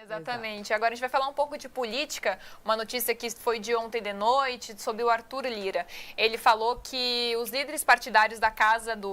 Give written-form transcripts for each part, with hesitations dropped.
Exatamente. Agora a gente vai falar um pouco de política, uma notícia que foi de ontem de noite, sobre o Arthur Lira. Ele falou que os líderes partidários da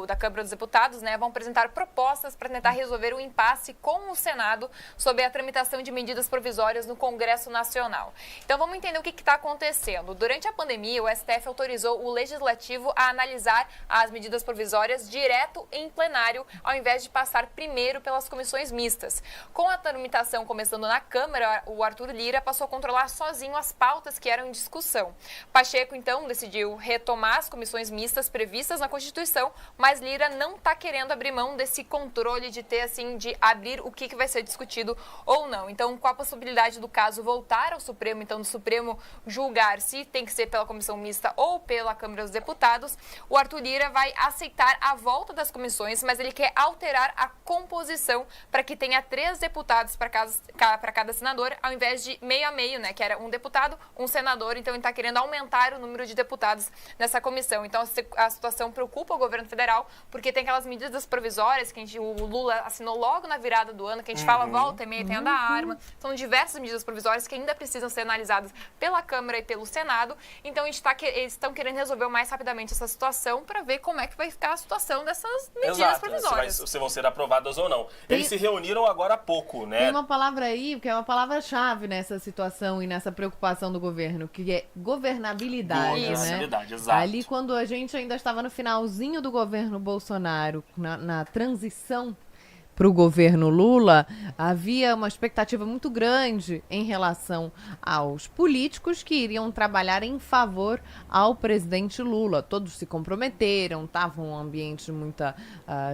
da Câmara dos Deputados, né, vão apresentar propostas para tentar resolver o impasse com o Senado sobre a tramitação de medidas provisórias no Congresso Nacional. Então vamos entender o que está acontecendo. Durante a pandemia, o STF autorizou o Legislativo a analisar as medidas provisórias direto em plenário, ao invés de passar primeiro pelas comissões mistas. Com a tramitação começando na Câmara, o Arthur Lira passou a controlar sozinho as pautas que eram em discussão. Pacheco, então, decidiu retomar as comissões mistas previstas na Constituição, mas Lira não está querendo abrir mão desse controle de ter, assim, de abrir o que vai ser discutido ou não. Então, com a possibilidade do caso voltar ao Supremo, então, do Supremo julgar se tem que ser pela comissão mista ou pela Câmara dos Deputados, o Arthur Lira vai aceitar a volta das comissões, mas ele quer alterar a composição para que tenha 3 deputados para cada senador, ao invés de meio a meio, né, que era um deputado, um senador. Então ele está querendo aumentar o número de deputados nessa comissão. Então a situação preocupa o governo federal, porque tem aquelas medidas provisórias que o Lula assinou logo na virada do ano, que a gente fala volta e meia, tem a da arma. São diversas medidas provisórias que ainda precisam ser analisadas pela Câmara e pelo Senado. Então eles estão querendo resolver o mais rapidamente essa situação para ver como é que vai ficar a situação dessas medidas provisórias. Se vão ser aprovadas ou não. Eles se reuniram agora há pouco, né? Tem uma palavra aí, que é uma palavra-chave nessa situação e nessa preocupação do governo, que é governabilidade, né? Governabilidade, exato. Ali, quando a gente ainda estava no finalzinho do governo Bolsonaro, na transição para o governo Lula, havia uma expectativa muito grande em relação aos políticos que iriam trabalhar em favor ao presidente Lula. Todos se comprometeram, estava um ambiente de muita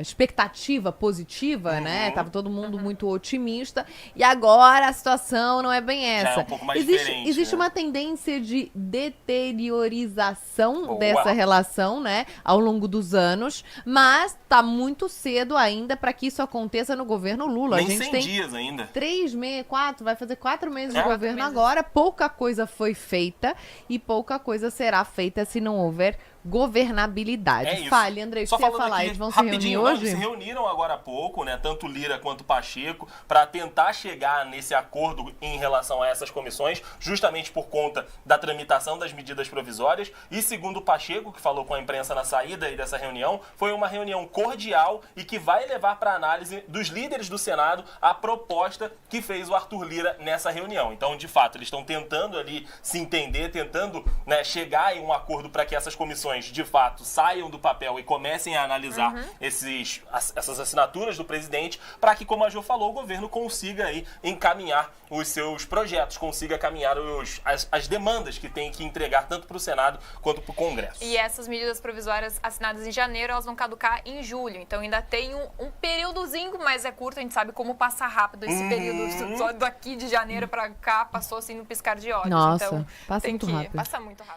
expectativa positiva, né? Tava todo mundo muito otimista. E agora a situação não é bem essa. Já é um pouco mais diferente, existe né? uma tendência de deteriorização dessa relação, né? Ao longo dos anos, mas tá muito cedo ainda para que isso aconteça no governo Lula. Nem a gente 100 tem dias ainda. 3 meses, 4, vai fazer 4 meses de governo agora. Pouca coisa foi feita e pouca coisa será feita se não houver governabilidade. É isso. Fale, Andrei, o que você ia falar? Eles vão se reunir hoje? Eles se reuniram agora há pouco, né? Tanto Lira quanto Pacheco, para tentar chegar nesse acordo em relação a essas comissões, justamente por conta da tramitação das medidas provisórias. E segundo o Pacheco, que falou com a imprensa na saída aí dessa reunião, foi uma reunião cordial e que vai levar para análise dos líderes do Senado a proposta que fez o Arthur Lira nessa reunião. Então, de fato, eles estão tentando ali se entender, tentando, né, chegar em um acordo para que essas comissões de fato saiam do papel e comecem a analisar essas assinaturas do presidente, para que, como a Jo falou, o governo consiga aí encaminhar os seus projetos, consiga caminhar as demandas que tem que entregar tanto para o Senado quanto para o Congresso. E essas medidas provisórias assinadas em janeiro, elas vão caducar em julho. Então ainda tem um períodozinho, mas é curto, a gente sabe como passa rápido esse período. Só daqui de janeiro para cá passou assim no piscar de olhos. Nossa, então, passa muito rápido. Passa muito rápido.